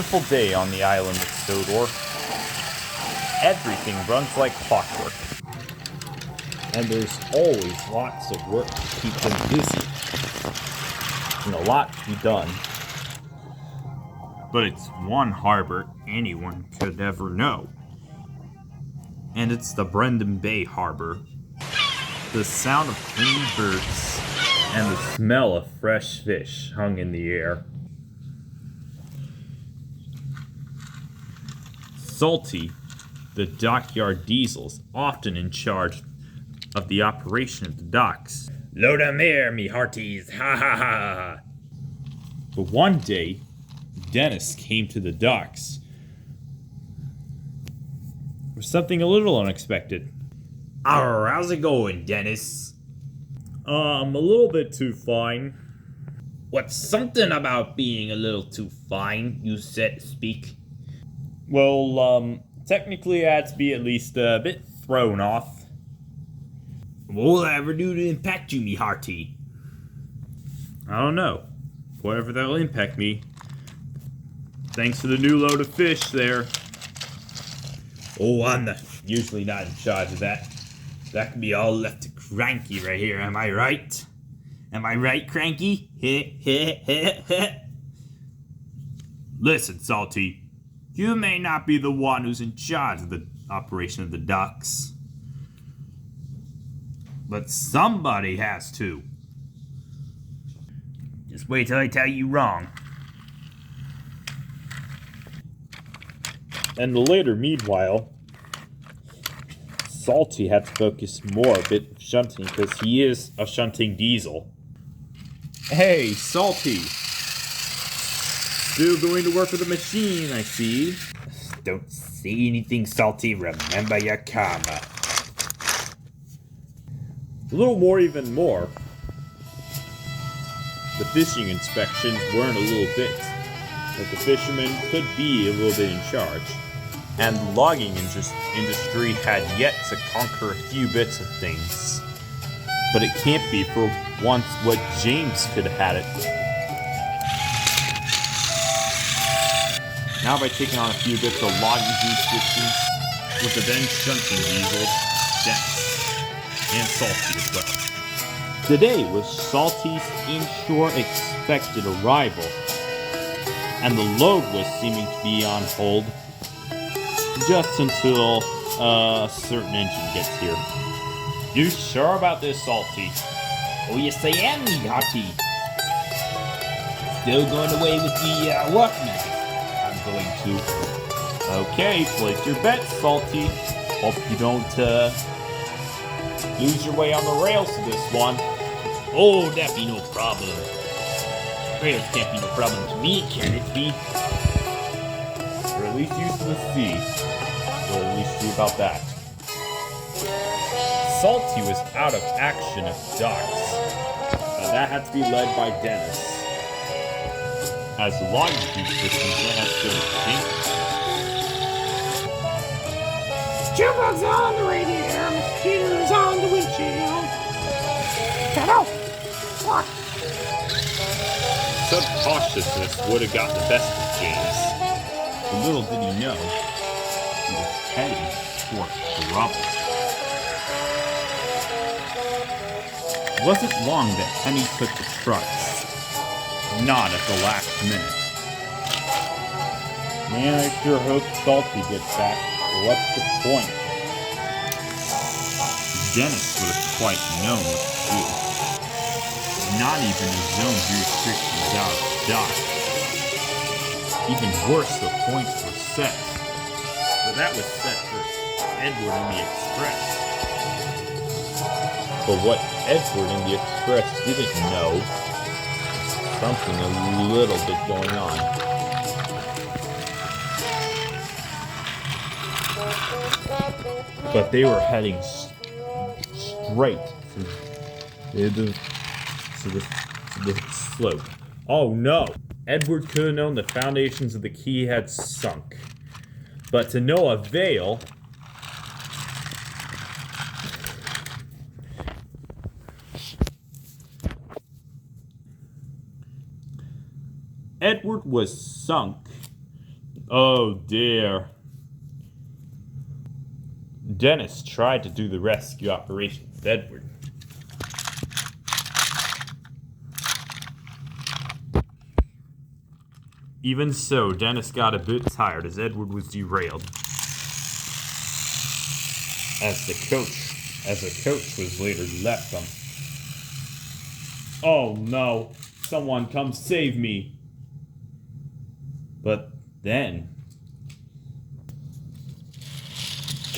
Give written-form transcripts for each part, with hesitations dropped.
beautiful day on the island of Sodor. Everything runs like clockwork. And there's always lots of work to keep them busy. And a lot to be done. But it's one harbor anyone could ever know. And it's the Brendan Bay Harbor. The sound of clean birds and the smell of fresh fish hung in the air. Salty, the dockyard diesel's often in charge of the operation of the docks. Load 'em here, me hearties, ha ha ha! But one day, Dennis came to the docks for something a little unexpected. Arr, how's it going, Dennis? I'm a little bit too fine. What's something about being a little too fine, you said to speak? Well, technically I had to be at least a bit thrown off. What'll that ever do to impact you, me hearty? I don't know. Whatever that'll impact me. Thanks to the new load of fish there. Oh, I'm usually not in charge of that. That can be all left to Cranky right here, am I right? Am I right, Cranky? Listen, Salty. You may not be the one who's in charge of the operation of the docks. But somebody has to. Just wait till I tell you wrong. And later, meanwhile, Salty had to focus more a bit of shunting because he is a shunting diesel. Hey, Salty! Still going to work with the machine, I see. Don't say anything, Salty. Remember your karma. A little more, even more. The fishing inspections weren't a little bit, but the fishermen could be a little bit in charge. And the logging industry had yet to conquer a few bits of things. But it can't be for once what James could have had it. Now by taking on a few bits of logging restrictions with the then shunting diesels, Dennis, and Salty as well. Today was Salty's inshore expected arrival, and the load was seeming to be on hold just until a certain engine gets here. You sure about this, Salty? Oh yes I am, me hearty. Still going away with the workman. I'm going to. Okay, place your bets, Salty. Hope you don't lose your way on the rails to this one. Oh, that be no problem. Rails can't be no problem to me, can it be? Or at least used to the sea. We'll at least see about that. Salty was out of action at docks. That had to be led by Dennis. As the logging system has to change. Chewbugs on the radiator, mosquitoes on the windshield. Get out! What? Some cautiousness would have got the best of James. But little did he know, he was heading toward trouble. It wasn't long that Penny took the trucks. Not at the last minute. Man, I sure hope Salty gets back. What's the point? Dennis would have quite known what to do. Not even his own restrictions out of the dock. Even worse, the points were set. But that was set for Edward and the Express. But what Edward and the Express didn't know was something a little bit going on. But they were heading straight to the slope. Oh no! Edward could have known the foundations of the quay had sunk. But to no avail. Edward was sunk Oh dear. Dennis tried to do the rescue operation with Edward. Even so, Dennis got a bit tired as Edward was derailed. As the coach was later left on. Oh no, someone come save me. But then,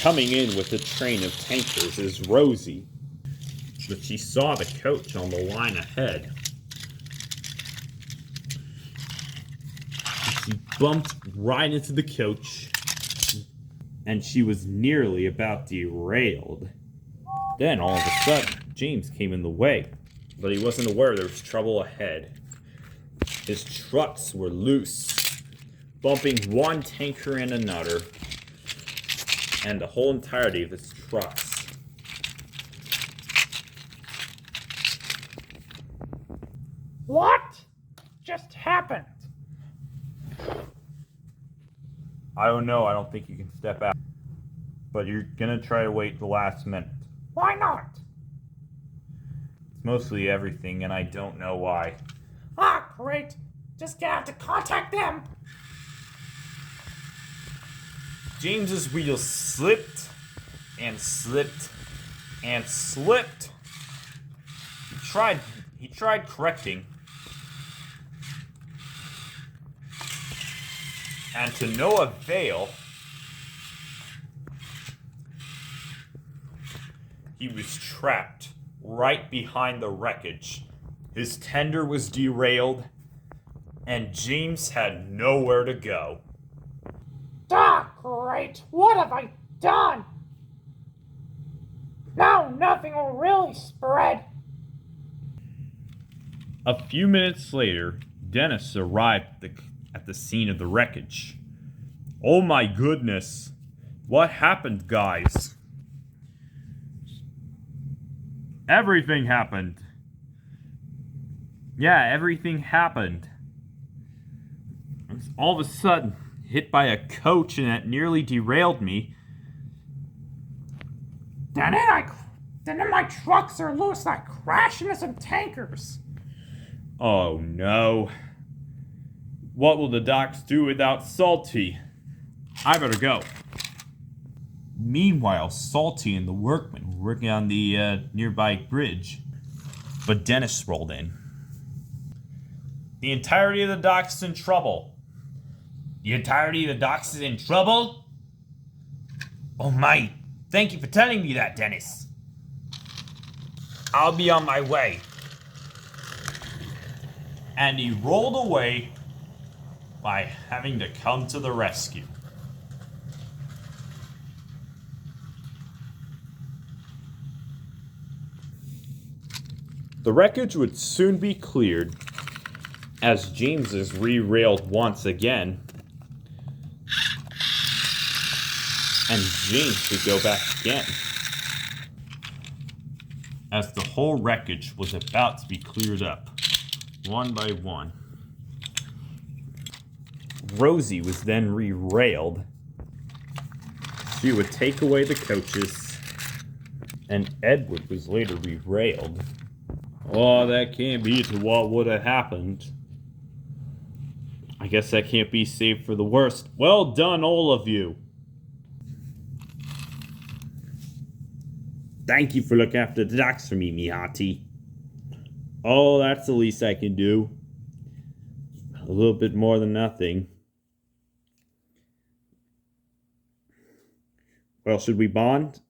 coming in with a train of tankers is Rosie. But she saw the coach on the line ahead. She bumped right into the coach, and she was nearly about derailed. Then, all of a sudden, James came in the way, but he wasn't aware there was trouble ahead. His trucks were loose, bumping one tanker and another, and the whole entirety of his trucks. What just happened? I don't know, I don't think you can step out. But you're gonna try to wait the last minute. Why not? It's mostly everything, and I don't know why. Ah, great. Just gonna have to contact them. James's wheels slipped and slipped and slipped. He tried correcting. And to no avail, he was trapped right behind the wreckage. His tender was derailed, and James had nowhere to go. Ah, great. What have I done? Now nothing will really spread. A few minutes later, Dennis arrived at the scene of the wreckage. Oh my goodness. What happened, guys? Everything happened. Yeah, everything happened. All of a sudden, hit by a coach, and that nearly derailed me. Then my trucks are loose. I crashed into some tankers. Oh no. What will the docks do without Salty? I better go. Meanwhile, Salty and the workmen were working on the nearby bridge. But Dennis rolled in. The entirety of the docks is in trouble. The entirety of the docks is in trouble? Oh my, thank you for telling me that, Dennis. I'll be on my way. And he rolled away by having to come to the rescue. The wreckage would soon be cleared as James is re-railed once again, and James would go back again. As the whole wreckage was about to be cleared up, one by one. Rosie was then re-railed. She would take away the coaches, and Edward was later re-railed. Oh, that can't be to what would have happened. I guess that can't be saved for the worst. Well done, all of you. Thank you for looking after the docks for me, Mihati. Oh, that's the least I can do. A little bit more than nothing. Well, should we bond?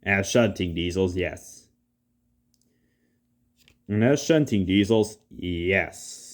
As shunting diesels, yes. And as shunting diesels, yes.